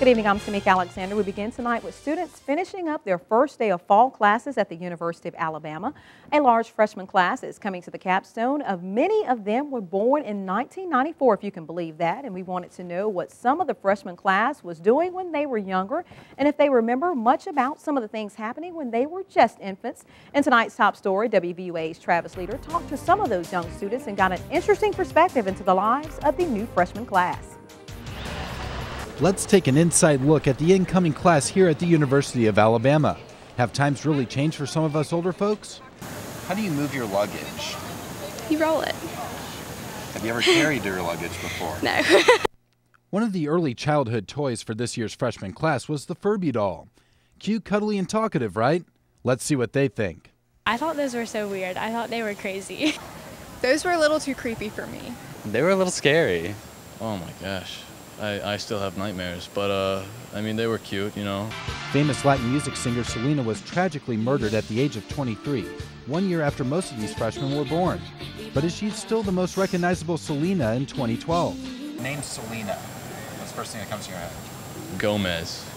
Good evening, I'm Samik Alexander. We begin tonight with students finishing up their first day of fall classes at the University of Alabama. A large freshman class is coming to the capstone of many of them were born in 1994, if you can believe that. And we wanted to know what some of the freshman class was doing when they were younger and if they remember much about some of the things happening when they were just infants. In tonight's top story, WVUA's Travis Leader talked to some of those young students and got an interesting perspective into the lives of the new freshman class. Let's take an inside look at the incoming class here at the University of Alabama. Have times really changed for some of us older folks? How do you move your luggage? You roll it. Have you ever carried your luggage before? No. One of the early childhood toys for this year's freshman class was the Furby doll. Cute, cuddly, and talkative, right? Let's see what they think. I thought those were so weird. I thought they were crazy. Those were a little too creepy for me. They were a little scary. Oh my gosh. I still have nightmares, but I mean, they were cute, you know. Famous Latin music singer Selena was tragically murdered at the age of 23, 1 year after most of these freshmen were born. But is she still the most recognizable Selena in 2012? Name Selena. What's the first thing that comes to your head? Gomez.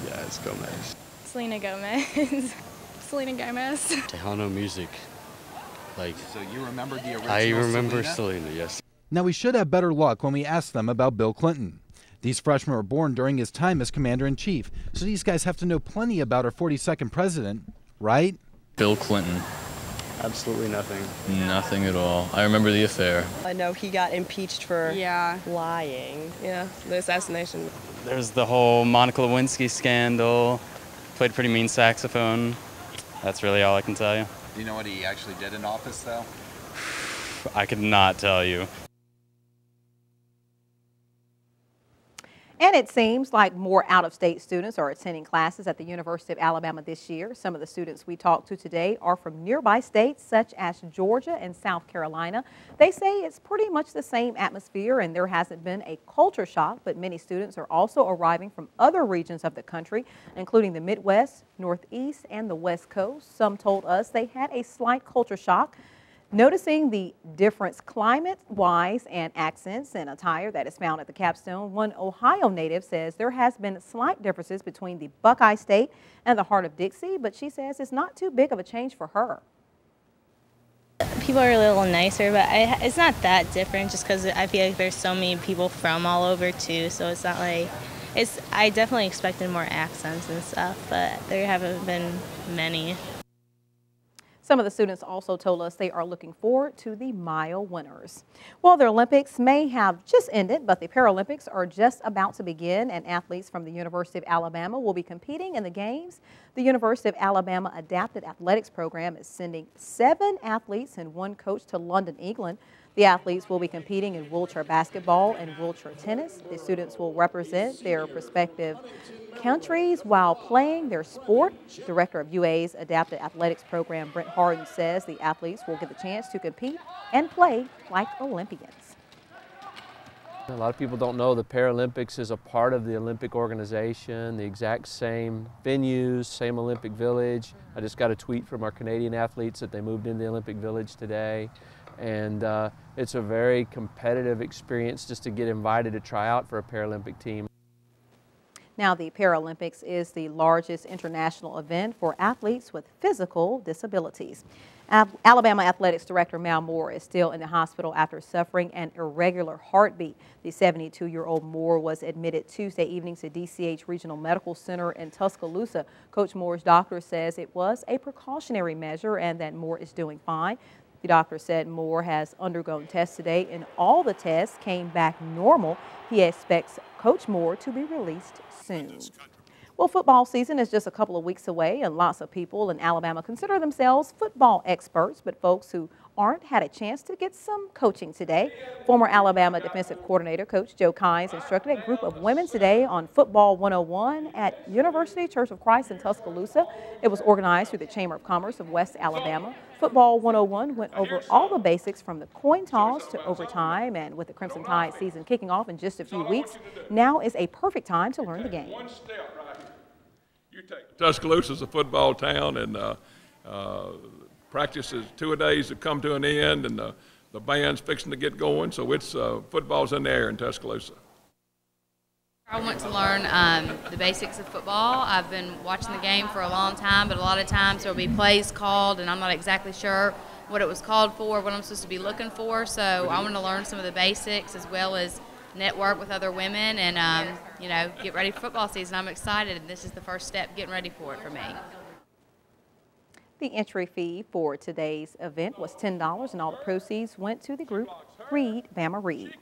Yeah, it's Gomez. Selena Gomez. Selena Gomez. Tejano music. Like, so you remember the original I remember Selena? Selena, yes. Now, we should have better luck when we ask them about Bill Clinton. These freshmen were born during his time as commander-in-chief, so these guys have to know plenty about our 42nd president, right? Bill Clinton. Absolutely nothing. Nothing at all. I remember the affair. I know he got impeached for lying. Yeah, the assassination. There's the whole Monica Lewinsky scandal. Played pretty mean saxophone. That's really all I can tell you. Do you know what he actually did in office, though? I could not tell you. And it seems like more out-of-state students are attending classes at the University of Alabama this year. Some of the students we talked to today are from nearby states such as Georgia and South Carolina. They say it's pretty much the same atmosphere and there hasn't been a culture shock, but many students are also arriving from other regions of the country, including the Midwest, Northeast, and the West Coast. Some told us they had a slight culture shock, noticing the difference climate-wise and accents and attire that is found at the capstone. One Ohio native says there has been slight differences between the Buckeye State and the heart of Dixie, but she says it's not too big of a change for her. People are a little nicer, but it's not that different just because I feel like there's so many people from all over too, so it's not like, I definitely expected more accents and stuff, but there haven't been many. Some of the students also told us they are looking forward to the mile winners. Well, the Olympics may have just ended, but the Paralympics are just about to begin, and athletes from the University of Alabama will be competing in the games. The University of Alabama Adapted Athletics program is sending 7 athletes and 1 coach to London, England. The athletes will be competing in wheelchair basketball and wheelchair tennis. The students will represent their respective countries while playing their sport. Director of UA's Adapted Athletics program, Brent Harden, says the athletes will get the chance to compete and play like Olympians. A lot of people don't know the Paralympics is a part of the Olympic organization, the exact same venues, same Olympic Village. I just got a tweet from our Canadian athletes that they moved into the Olympic Village today. And it's a very competitive experience just to get invited to try out for a Paralympic team. Now, the Paralympics is the largest international event for athletes with physical disabilities. Alabama Athletics Director Mal Moore is still in the hospital after suffering an irregular heartbeat. The 72-year-old Moore was admitted Tuesday evening to DCH Regional Medical Center in Tuscaloosa. Coach Moore's doctor says it was a precautionary measure and that Moore is doing fine. The doctor said Moore has undergone tests today and all the tests came back normal. He expects Coach Moore to be released soon. Well, football season is just a couple of weeks away and lots of people in Alabama consider themselves football experts, but folks who aren't had a chance to get some coaching today. Former Alabama defensive coordinator Coach Joe Kynes instructed a group of women today on Football 101 at University Church of Christ in Tuscaloosa. It was organized through the Chamber of Commerce of West Alabama. Football 101 went over all the basics from the coin toss to overtime, and with the Crimson Tide season kicking off in just a few weeks, now is a perfect time to learn the game. One step right here. You take Tuscaloosa is a football town, and practices 2 days have come to an end, and the band's fixing to get going, so it's football's in the air in Tuscaloosa. I want to learn the basics of football. I've been watching the game for a long time, but a lot of times there will be plays called, and I'm not exactly sure what it was called for, what I'm supposed to be looking for. So I want to learn some of the basics as well as network with other women and, you know, get ready for football season. I'm excited, and this is the first step getting ready for it for me. The entry fee for today's event was $10, and all the proceeds went to the group Read Bama Read.